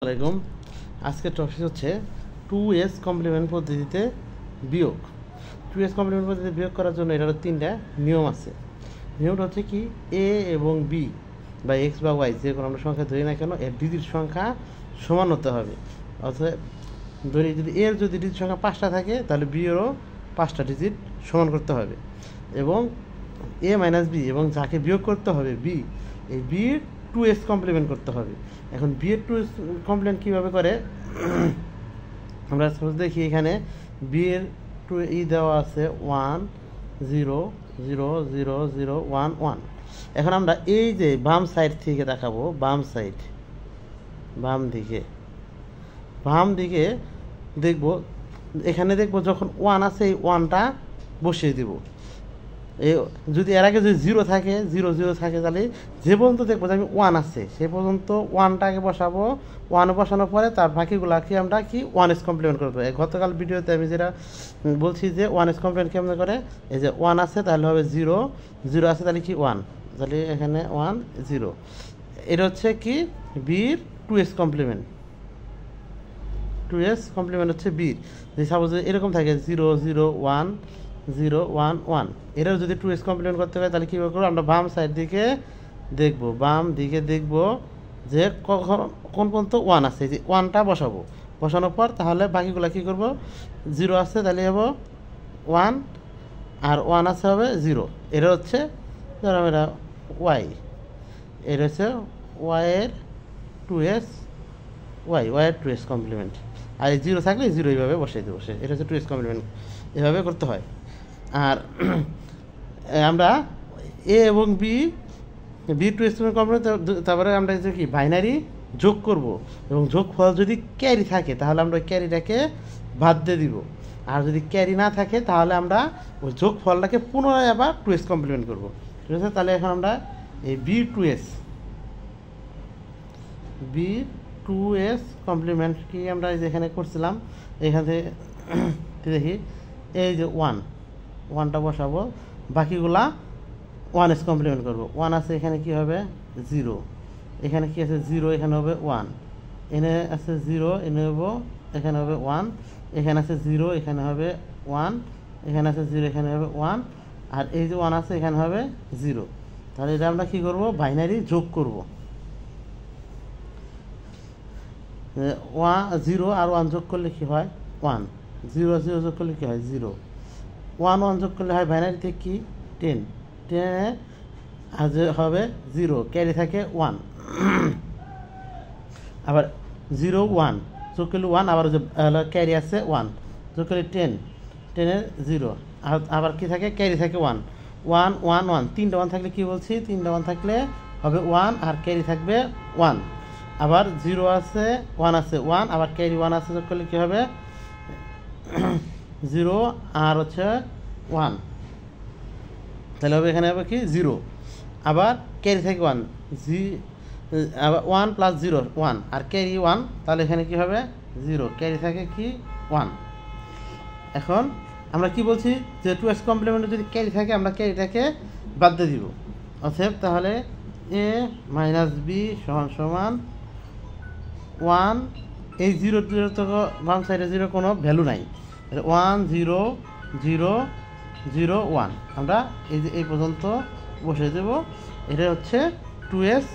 আসসালামাইকুম। আজকের টপিক হচ্ছে 2s কমপ্লিমেন্ট পদ্ধতিতে বিয়োগ। 2s কমপ্লিমেন্ট পদ্ধতিতে বিয়োগ করার জন্য এটার তিনটা নিয়ম আছে। নিয়মটা হচ্ছে কি, এ এবং বি বা এক্স বা ওয়াই যে কোনো আমরা সংখ্যা ধরি না কেন, এর ডিজিট সংখ্যা সমান হতে হবে। অর্থাৎ ধরি যদি এর যদি ডিজিট সংখ্যা 5টা থাকে, তাহলে বি এরও 5টা ডিজিট সমান করতে হবে। এবং এ মাইনাস বি এবং যাকে বিয়োগ করতে হবে বি, এই বির 2s কমপ্লিমেন্ট করতে হবে। এখন বি এর 2s কমপ্লিমেন্ট কীভাবে করে আমরা সাপোজ দেখি, এখানে বি এর দেওয়া আছে 1 0 0 0 0 1 1। এখন আমরা এই যে বাম সাইড থেকে দেখাবো, বাম দিকে দেখব, এখানে দেখব যখন 1 আছে এই 1টা বসিয়ে দিব। যদি এর আগে যদি 0 থাকে 0 0 থাকে, তাহলে যে পর্যন্ত দেখবো যে আমি 1 আছে সে পর্যন্ত 1টাকে বসাবো। 1 বসানোর পরে তার বাকিগুলাকে আমরা কি 1s কমপ্লিমেন্ট করবো। গতকাল ভিডিওতে আমি যেটা বলছি যে 1s কমপ্লিমেন্ট কেমন করে, এই যে 1 আছে তাহলে হবে 0 0 আছে তাহলে কি 1, তাহলে এখানে 1 0। এটা হচ্ছে কি বির 2s কমপ্লিমেন্ট। 2s কমপ্লিমেন্ট হচ্ছে বির। যে সাপোজ এরকম থাকে 0 0 1 0 1 1, এটাও যদি 2s কমপ্লিমেন্ট করতে হয় তাহলে কীভাবে করবো, আমরা বাম সাইড দিকে দেখব যে কোন পর্যন্ত 1 আছে, যে 1টা বসাবো। বসানোর পর তাহলে বাকিগুলো কী করব, 0 আছে তাহলে হবো 1 আর 1 আছে হবে 0। এটা হচ্ছে ধরো এটা ওয়াই, এটা হচ্ছে ওয়াইয়ের 2s ওয়াইয়ের 2s কমপ্লিমেন্ট। আর এই 0 থাকলে 0 এইভাবে বসাই দেবো, এটা হচ্ছে 2s কমপ্লিমেন্ট। এভাবে করতে হয়। আর আমরা এ এবং বি 2s কমপ্লিমেন্ট, তারপরে আমরা যে কি বাইনারি যোগ করব, এবং যোগফল যদি ক্যারি থাকে তাহলে আমরা ওই ক্যারিটাকে বাদ দিয়ে দিব। আর যদি ক্যারি না থাকে তাহলে আমরা ওই যোগফলটাকে পুনরায় আবার 2s কমপ্লিমেন্ট করব। ঠিক আছে, তাহলে এখন আমরা এই বি 2s কমপ্লিমেন্ট কি আমরা যেখানে করছিলাম, এখান থেকে দেখি এই যে 1টা বসাবো, বাকিগুলা 1s কমপ্লিমেন্ট করবো। 1 আছে এখানে কি হবে 0, এখানে কি আছে 0, এখানে হবে 1, এখানে আছে 0, এখানে হবে 1, এখানে আছে 0, এখানে হবে 1, এখানে আছে 0, এখানে হবে 1, আর এই যে 1 আছে এখানে হবে 0। তাহলে এটা আমরা কী করবো, বাইনারি যোগ করব। 0 আর 1 যোগ করলে কি হয় 1, 0 0 যোগ করলে কি হয় 0, 1 1 যোগ করলে হয় বাইনারিতে কি 10 10 আর হবে 0, ক্যারি থাকে 1। আবার 0 1 যোগ করলে 1, আবার যে ক্যারি আছে 1 যোগ করলে 10 10-এর 0, আবার কি থাকে ক্যারি থাকে 1 1 1 1, 3টা 1 থাকলে কি বলছি, 3টা 1 থাকলে হবে 1 আর ক্যারি থাকবে 1। আবার 0 আছে 1 আছে 1, আবার ক্যারি 1 আছে, যোগ করলে কী হবে 0 আর হচ্ছে 1, তাহলে হবে এখানে হবে কি 0, আবার ক্যারি থাকে 1 আবার 1 প্লাস 0 1 আর ক্যারি 1, তাহলে এখানে কি হবে 0, ক্যারি থাকে কি 1। এখন আমরা কি বলছি যে 2s কমপ্লিমেন্টে যদি ক্যারি থাকে আমরা ক্যারিটাকে বাদ দিয়ে দিব। অতএব তাহলে a মাইনাস বি সমান 1, এই 0 0 তো বাম সাইডে 0 কোনো ভ্যালু নাই, 1 0 0 0 1 আমরা এই পর্যন্ত বসে দেব। এটা হচ্ছে 2s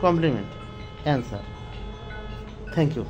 complement answer. Thank you.